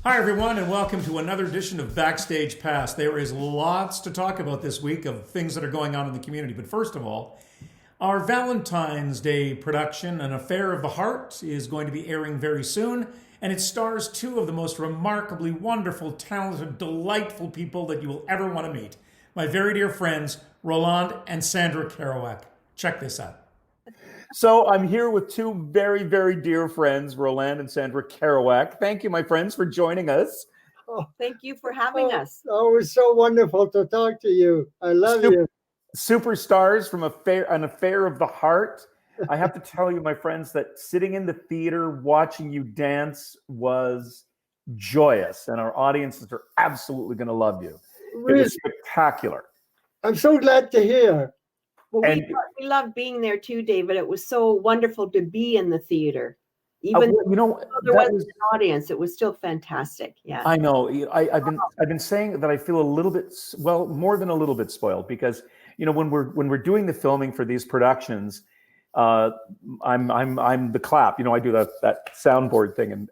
Hi, everyone, and welcome to another edition of Backstage Pass. There is lots to talk about this week of things that are going on in the community. But first of all, our Valentine's Day production, An Affair of the Heart, is going to be airing very soon, and it stars two of the most remarkably wonderful, talented, delightful people that you will ever want to meet. My very dear friends, Roland and Sandra Kirouac. Check this out. So I'm here with two very, very dear friends, Roland and Sandra Kirouac. Thank you, my friends, for joining us. Oh, thank you for having us. Oh, it's so wonderful to talk to you. I love you. Superstars from An Affair of the Heart. I have to tell you, my friends, that sitting in the theater watching you dance was joyous, and our audiences are absolutely going to love you. Really? It was spectacular. I'm so glad to hear. Well, we loved being there too, David. It was so wonderful to be in the theater. Even though there was an audience, it was still fantastic. Yeah, I know. I've been saying that I feel a little bit, well, more than a little bit spoiled, because when we're doing the filming for these productions, I'm the clap. I do that soundboard thing,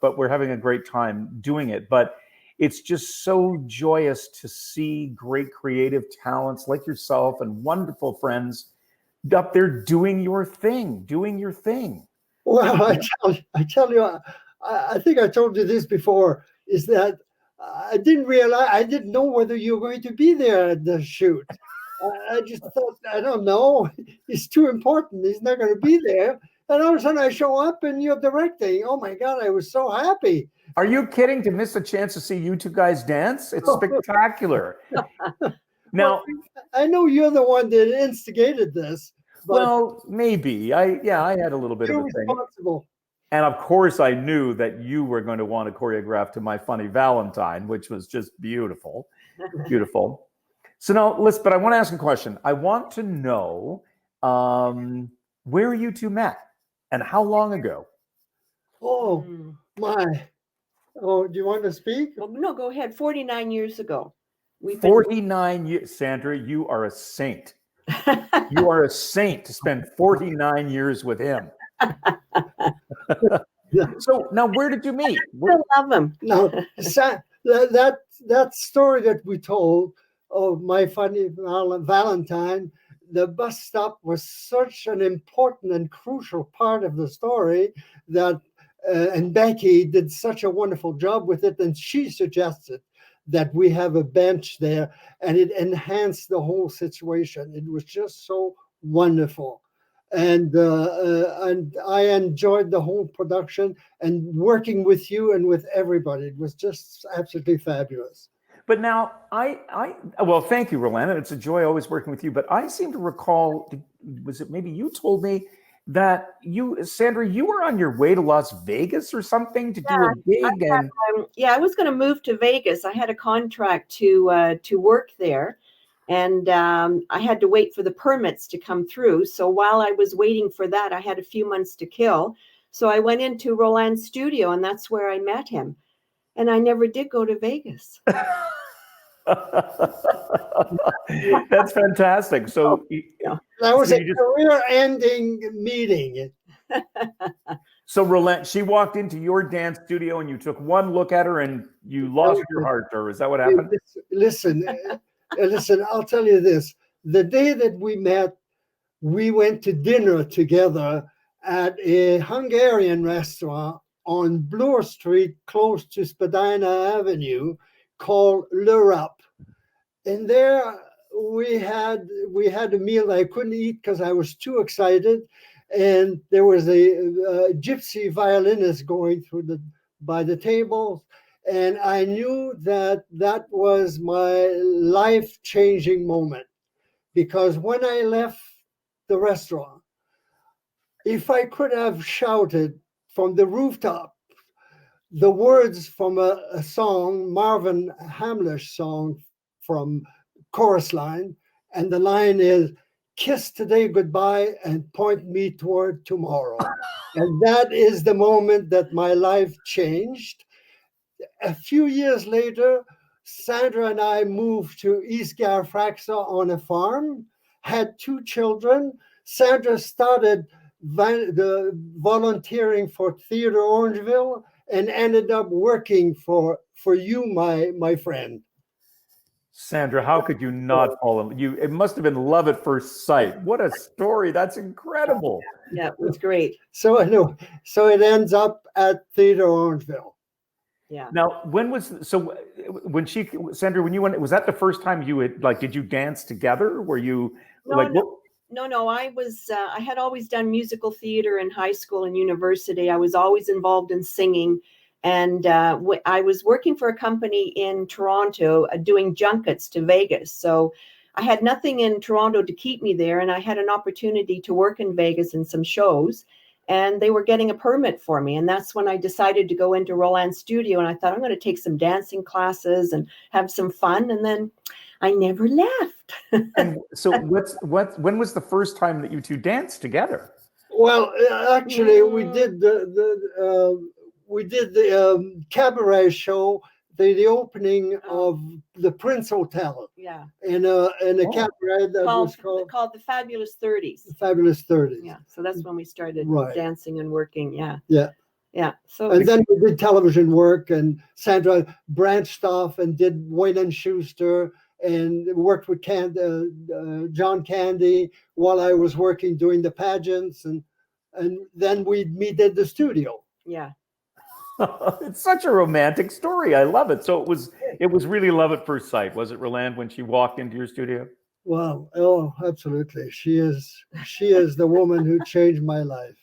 but we're having a great time doing it. But it's just so joyous to see great creative talents like yourself and wonderful friends up there doing your thing. Well, I tell you, I think I told you this before, is that I didn't know whether you were going to be there at the shoot. I just thought, I don't know, it's too important. He's not going to be there. And all of a sudden I show up and you're directing. Oh my God, I was so happy. Are you kidding? To miss a chance to see you two guys dance? It's spectacular. Now, well, I know you're the one that instigated this. Well, maybe. I had a little bit of a thing. And of course, I knew that you were going to want to choreograph to My Funny Valentine, which was just beautiful. Beautiful. So now, listen, but I want to ask a question. I want to know where you two met and how long ago? Oh, my. Oh, do you want to speak? Well, no, go ahead. 49 years ago. 49 years. Sandra, you are a saint. You are a saint to spend 49 years with him. So now, where did you meet? I love him. No, that story that we told of My Funny Valentine, the bus stop was such an important and crucial part of the story that, and Becky did such a wonderful job with it, and she suggested that we have a bench there, and it enhanced the whole situation. It was just so wonderful. And I enjoyed the whole production and working with you and with everybody. It was just absolutely fabulous. But now, well, thank you, Roland. It's a joy always working with you. But I seem to recall, was it maybe you told me that Sandra, you were on your way to Las Vegas or something to do a gig? I was going to move to Vegas. I had a contract to work there, and I had to wait for the permits to come through. So while I was waiting for that, I had a few months to kill. So I went into Roland's studio, and that's where I met him. And I never did go to Vegas. That's fantastic. So that was a career-ending meeting. So Roland, she walked into your dance studio and you took one look at her and you lost your heart, or is that what happened? Listen, I'll tell you this. The day that we met, we went to dinner together at a Hungarian restaurant on Bloor Street, close to Spadina Avenue, called L'Europe. And there we had a meal I couldn't eat because I was too excited. And there was a gypsy violinist going by the table. And I knew that was my life-changing moment. Because when I left the restaurant, if I could have shouted from the rooftop the words from a song, Marvin Hamlish song from Chorus Line, and the line is, "Kiss today goodbye and point me toward tomorrow." And that is the moment that my life changed. A few years later, Sandra and I moved to East Garafraxa on a farm, had 2 children. Sandra started volunteering for Theatre Orangeville, and ended up working for you, my friend. Sandra, how could you not fall in you? It must have been love at first sight. What a story. That's incredible. Yeah, it was great. So I know. So it ends up at Theatre Orangeville. Yeah. Now, Sandra, when you went, was that the first time you had, like, did you dance together? Were you No, I had always done musical theater in high school and university. I was always involved in singing. And I was working for a company in Toronto doing junkets to Vegas. So I had nothing in Toronto to keep me there. And I had an opportunity to work in Vegas in some shows. And they were getting a permit for me. And that's when I decided to go into Roland's studio. And I thought, I'm going to take some dancing classes and have some fun. And then I never left. And so when was the first time that you two danced together? Well, actually, we did the cabaret show, the opening of the Prince Hotel. Yeah. In a cabaret that was called the Fabulous 30s. The Fabulous 30s. Yeah. So that's when we started dancing and working. Yeah. Yeah. Yeah. So and then we did television work, and Sandra branched off and did Wayne and Schuster and worked with John Candy while I was working doing the pageants, and then we meet at the studio. Yeah. It's such a romantic story. I love it. So it was really love at first sight, was it, Roland, when she walked into your studio? Wow. Oh, absolutely. She is the woman who changed my life.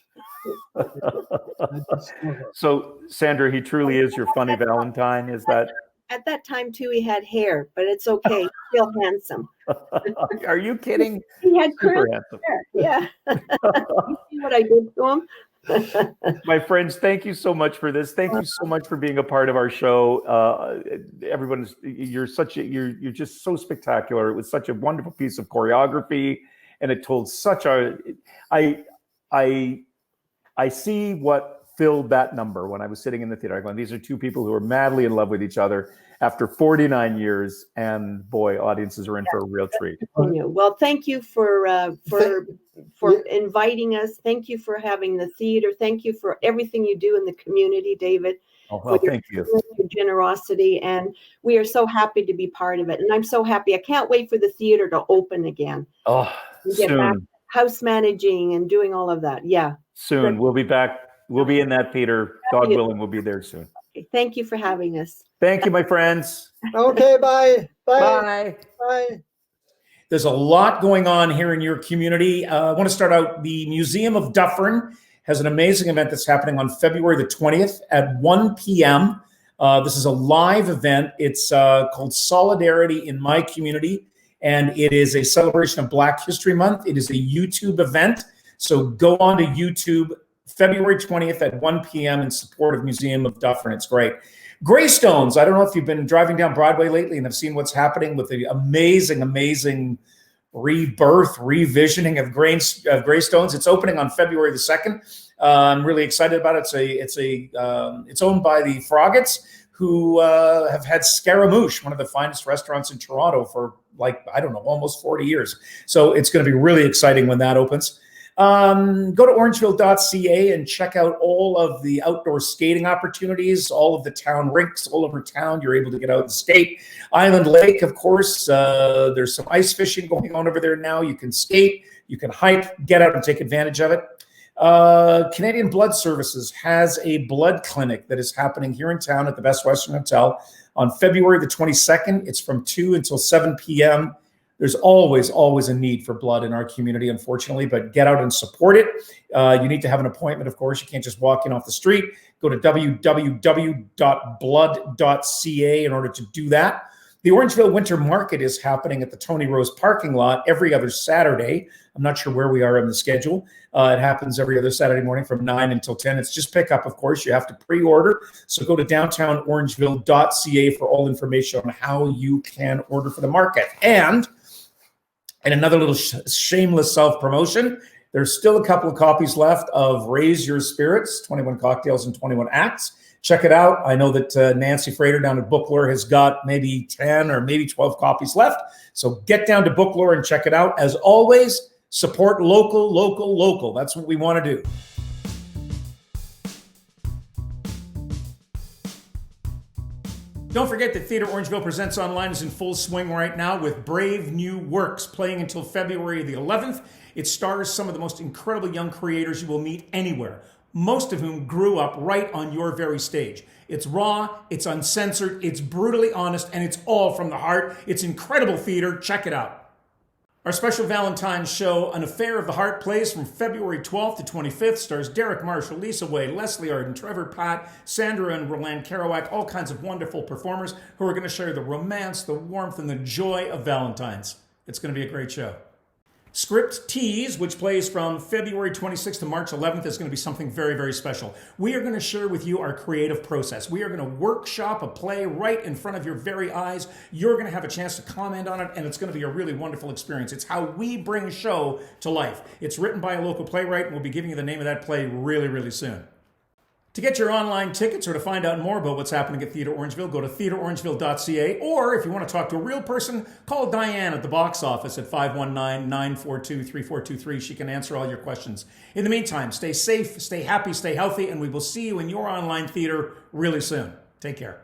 So, Sandra, he truly is your funny Valentine. Is that? At that time too, he had hair, but it's okay. He's still handsome. Are you kidding? He had super curly handsome. hair. Yeah. You see what I did to him? My friends, thank you so much for this. Thank you so much for being a part of our show. You're just so spectacular. It was such a wonderful piece of choreography, and it told such a. I see what filled that number when I was sitting in the theater. I'm going, these are two people who are madly in love with each other after 49 years, and boy, audiences are in for a real treat. Well, thank you for inviting us. Thank you for having the theater. Thank you for everything you do in the community, David. Oh, well, thank you. Your generosity, and we are so happy to be part of it. And I'm so happy. I can't wait for the theater to open again. Oh, get back house managing and doing all of that. Yeah. Soon. We'll be back. We'll be in that theater. God willing, we'll be there soon. Okay. Thank you for having us. Thank you, my friends. Okay, bye. Bye. Bye. There's a lot going on here in your community. I want to start out. The Museum of Dufferin has an amazing event that's happening on February the 20th at 1 p.m. This is a live event. It's called Solidarity in My Community, and it is a celebration of Black History Month. It is a YouTube event. So go on to YouTube, February 20th at 1 p.m. in support of Museum of Dufferin. It's great. Greystones. I don't know if you've been driving down Broadway lately and have seen what's happening with the amazing rebirth, revisioning of Greystones. It's opening on February the 2nd. I'm really excited about it. It's owned by the Froggets, who have had Scaramouche, one of the finest restaurants in Toronto, for almost 40 years. So it's going to be really exciting when that opens. Go to orangeville.ca and check out all of the outdoor skating opportunities, all of the town rinks all over town. You're able to get out and skate. Island Lake, of course, there's some ice fishing going on over there now. You can skate, you can hike, get out and take advantage of it. Canadian Blood Services has a blood clinic that is happening here in town at the Best Western Hotel on February the 22nd. It's from 2 until 7 p.m. There's always a need for blood in our community, unfortunately, but get out and support it. You need to have an appointment, of course. You can't just walk in off the street. Go to www.blood.ca in order to do that. The Orangeville Winter Market is happening at the Tony Rose parking lot every other Saturday. I'm not sure where we are in the schedule. It happens every other Saturday morning from 9 until 10. It's just pickup, of course. You have to pre-order. So go to downtownorangeville.ca for all information on how you can order for the market. And another little shameless self-promotion, there's still a couple of copies left of Raise Your Spirits, 21 Cocktails and 21 Acts. Check it out. I know that Nancy Frater down at Booklore has got maybe 10 or maybe 12 copies left. So get down to Booklore and check it out. As always, support local. That's what we want to do. Don't forget that Theatre Orangeville Presents Online is in full swing right now with brave new works playing until February the 11th. It stars some of the most incredible young creators you will meet anywhere, most of whom grew up right on your very stage. It's raw, it's uncensored, it's brutally honest, and it's all from the heart. It's incredible theater. Check it out. Our special Valentine's show, An Affair of the Heart, plays from February 12th to 25th, stars Derek Marshall, Lisa Way, Leslie Arden, Trevor Pat, Sandra and Roland Kirouac, all kinds of wonderful performers who are going to share the romance, the warmth, and the joy of Valentine's. It's going to be a great show. Script Tease, which plays from February 26th to March 11th, is going to be something very, very special. We are going to share with you our creative process. We are going to workshop a play right in front of your very eyes. You're going to have a chance to comment on it, and it's going to be a really wonderful experience. It's how we bring a show to life. It's written by a local playwright, and we'll be giving you the name of that play really, really soon. To get your online tickets or to find out more about what's happening at Theatre Orangeville, go to theatreorangeville.ca, or if you want to talk to a real person, call Diane at the box office at 519-942-3423. She can answer all your questions. In the meantime, stay safe, stay happy, stay healthy, and we will see you in your online theater really soon. Take care.